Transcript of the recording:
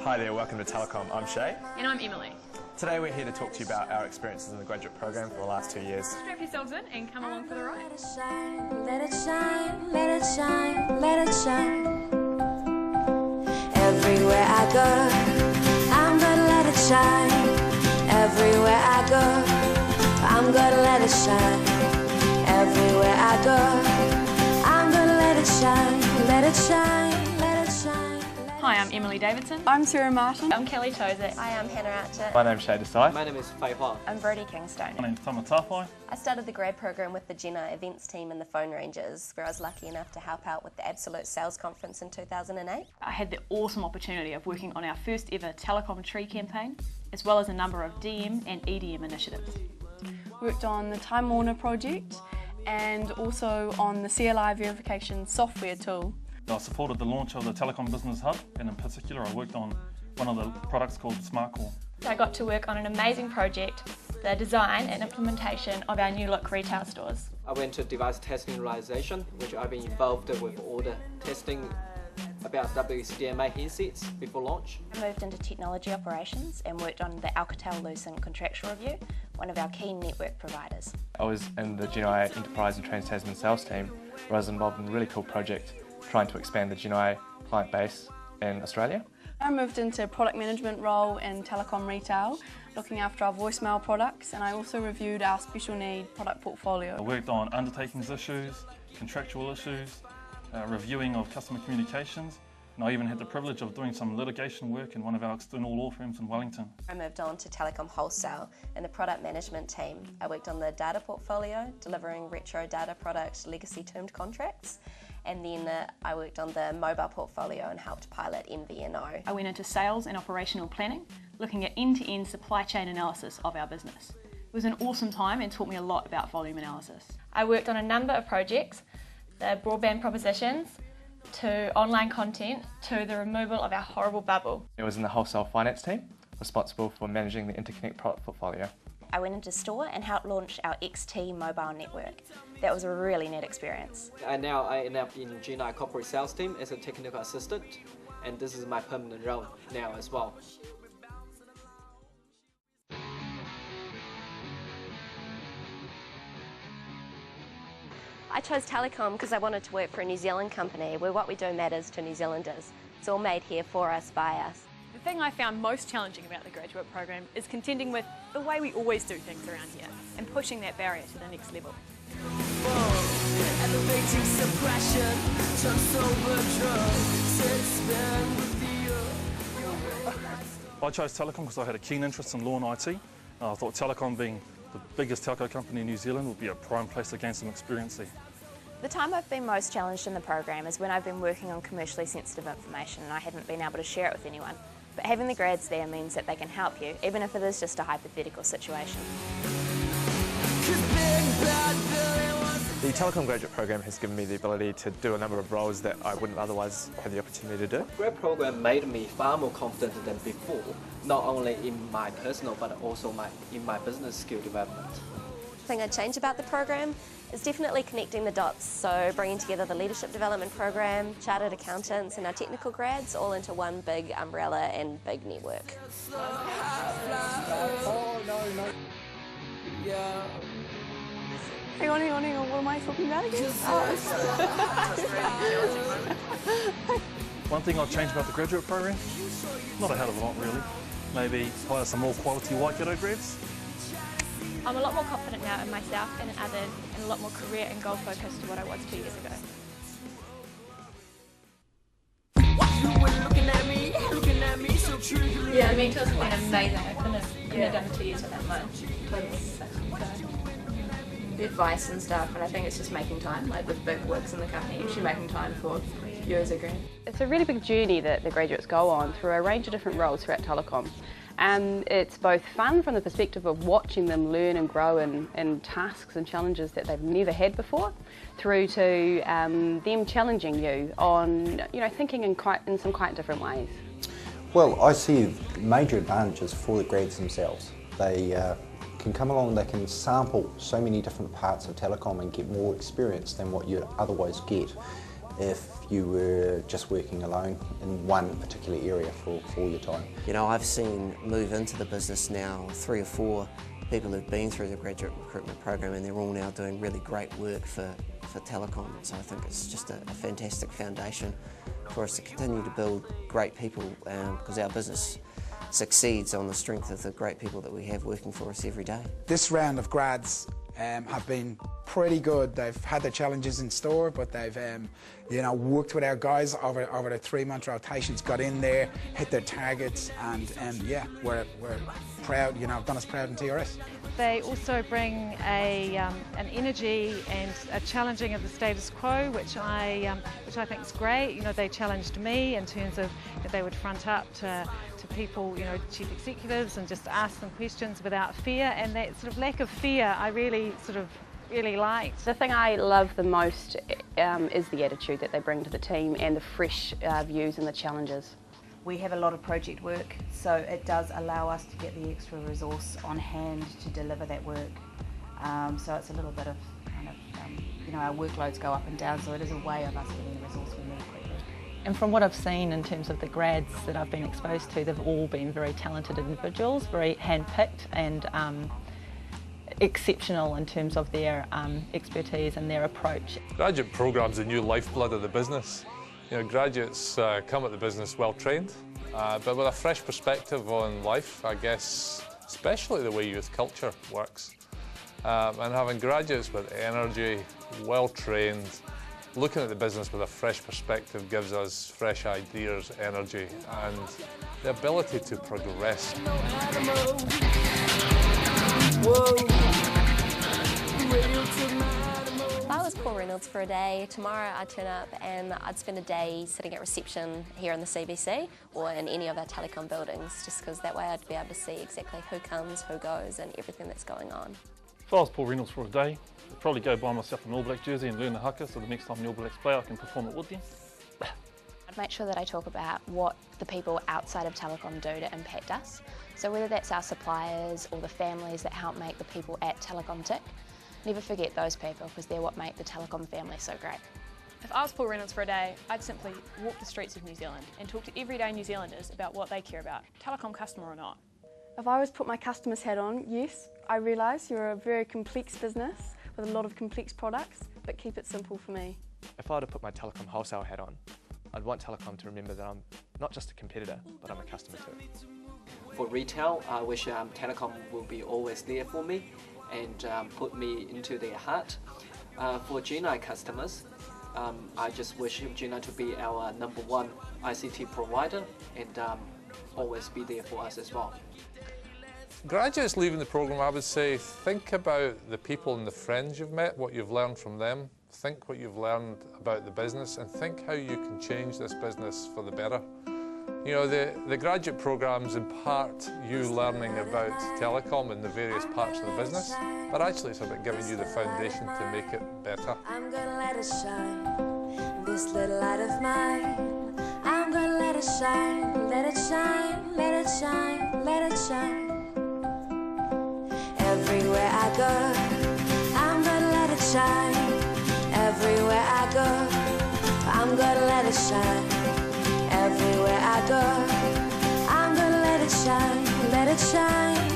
Hi there, welcome to Telecom. I'm Shay. And I'm Emily. Today we're here to talk to you about our experiences in the graduate program for the last 2 years. Strap yourselves in and come along for the ride. Let it shine, let it shine, let it shine, let it shine. Everywhere I go, I'm gonna let it shine. Everywhere I go, I'm gonna let it shine. Everywhere I go, I'm gonna let it shine, let it shine, let it shine. Hi, I'm Emily Davidson. I'm Sarah Martin. I'm Kelly Tozic. Hi, I'm Hannah Archer. My name's Shay Desai. My name is Fei Huang. I'm Brodie Kingstone. My name's Tama Tafai. I started the grad program with the Jenna events team in the Phone Rangers, where I was lucky enough to help out with the Absolute Sales Conference in 2008. I had the awesome opportunity of working on our first ever Telecom Tree campaign, as well as a number of DM and EDM initiatives. Worked on the Time Warner project and also on the CLI verification software tool. I supported the launch of the Telecom Business Hub, and in particular I worked on one of the products called SmartCore. I got to work on an amazing project, the design and implementation of our new look retail stores. I went to device testing realization, which I've been involved with all the testing about WCDMA handsets before launch. I moved into technology operations and worked on the Alcatel-Lucent contractual review, one of our key network providers. I was in the GNI Enterprise and Trans-Tasman sales team, where I was involved in a really cool project trying to expand the GNI client base in Australia. I moved into a product management role in telecom retail, looking after our voicemail products, and I also reviewed our special need product portfolio. I worked on undertakings issues, contractual issues, reviewing of customer communications, and I even had the privilege of doing some litigation work in one of our external law firms in Wellington. I moved on to Telecom Wholesale in the product management team. I worked on the data portfolio, delivering retro data product legacy termed contracts. And then I worked on the mobile portfolio and helped pilot MVNO. I went into sales and operational planning, looking at end-to-end supply chain analysis of our business. It was an awesome time and taught me a lot about volume analysis. I worked on a number of projects, the broadband propositions, to online content, to the removal of our horrible bubble. It was in the wholesale finance team, responsible for managing the interconnect product portfolio. I went into store and helped launch our XT mobile network. That was a really neat experience. And now I end up in GNI corporate sales team as a technical assistant, and this is my permanent role now as well. I chose Telecom because I wanted to work for a New Zealand company where what we do matters to New Zealanders. It's all made here for us, by us. The thing I found most challenging about the graduate program is contending with the way we always do things around here and pushing that barrier to the next level. I chose Telecom because I had a keen interest in law and IT. I thought Telecom, being the biggest telco company in New Zealand, would be a prime place to gain some experience there. The time I've been most challenged in the program is when I've been working on commercially sensitive information and I haven't been able to share it with anyone. But having the grads there means that they can help you, even if it is just a hypothetical situation. The Telecom Graduate program has given me the ability to do a number of roles that I wouldn't otherwise have the opportunity to do. The grad program made me far more confident than before, not only in my personal but also in my business skill development. The thing I'd change about the program is definitely connecting the dots, so bringing together the leadership development program, chartered accountants and our technical grads all into one big umbrella and big network. Hang on, what am I talking about again? One thing I'd change about the graduate program, not a hell of a lot really. Maybe hire some more quality Waikato grads. I'm a lot more confident now in myself and in others, and a lot more career and goal focused to what I was 2 years ago. Yeah, the mentors have been amazing. I couldn't have done 2 years without mine. The advice and stuff, and I think it's just making time, like with big works in the company, actually making time for you as a grad. It's a really big journey that the graduates go on through a range of different roles throughout Telecom. And it's both fun from the perspective of watching them learn and grow in tasks and challenges that they've never had before, through to them challenging you on thinking in some quite different ways. Well, I see major advantages for the grads themselves. They can come along, they can sample so many different parts of telecom and get more experience than what you'd otherwise get if you were just working alone in one particular area for all your time. You know, I've seen move into the business now 3 or 4 people who've been through the graduate recruitment program, and they're all now doing really great work for Telecom. So I think it's just a fantastic foundation for us to continue to build great people, because our business succeeds on the strength of the great people that we have working for us every day. This round of grads have been pretty good. They've had their challenges in store, but they've you know, worked with our guys over the 3-month rotations, got in there, hit their targets, and yeah, we're proud, you know, done us proud in TRS. They also bring an energy and a challenging of the status quo, which I think is great. You know, they challenged me in terms of that they would front up to people, you know, chief executives, and just ask them questions without fear. And that sort of lack of fear, I really liked. The thing I love the most is the attitude that they bring to the team and the fresh views and the challenges. We have a lot of project work, so it does allow us to get the extra resource on hand to deliver that work. So it's a little bit of kind of, you know, our workloads go up and down, so it is a way of us getting the resource we need quickly. And from what I've seen in terms of the grads that I've been exposed to, they've all been very talented individuals, very hand-picked and exceptional in terms of their expertise and their approach. Graduate program's the new lifeblood of the business. You know, graduates come at the business well trained, but with a fresh perspective on life, I guess, especially the way youth culture works. And having graduates with energy, well trained, looking at the business with a fresh perspective gives us fresh ideas, energy, and the ability to progress. If I was Paul Reynolds for a day, tomorrow I'd turn up and I'd spend a day sitting at reception here in the CBC or in any of our telecom buildings, just because that way I'd be able to see exactly who comes, who goes, and everything that's going on. If I was Paul Reynolds for a day, I'd probably go buy myself an All Black jersey and learn the haka, so the next time the All Blacks play I can perform it with them. I'd make sure that I talk about what the people outside of Telecom do to impact us. So whether that's our suppliers or the families that help make the people at Telecom tick, never forget those people, because they're what make the Telecom family so great. If I was Paul Reynolds for a day, I'd simply walk the streets of New Zealand and talk to everyday New Zealanders about what they care about, Telecom customer or not. If I was to put my customer's hat on, yes, I realise you're a very complex business with a lot of complex products, but keep it simple for me. If I were to put my Telecom wholesale hat on, I'd want Telecom to remember that I'm not just a competitor, but I'm a customer too. For retail, I wish Telecom will be always there for me and put me into their heart. For G9 customers, I just wish G9 to be our #1 ICT provider and always be there for us as well. Graduates leaving the programme, I would say, think about the people and the friends you've met, what you've learned from them, think what you've learned about the business, and think how you can change this business for the better. You know, the graduate programmes impart you learning about Telecom and the various parts of the business, but actually it's about giving you the foundation to make it better. I'm gonna let it shine, this little light of mine. I'm gonna let it shine, let it shine, let it shine, let it shine. Everywhere I go, I'm gonna let it shine. Everywhere I go, I'm gonna let it shine. Everywhere I go, I'm gonna let it shine, let it shine.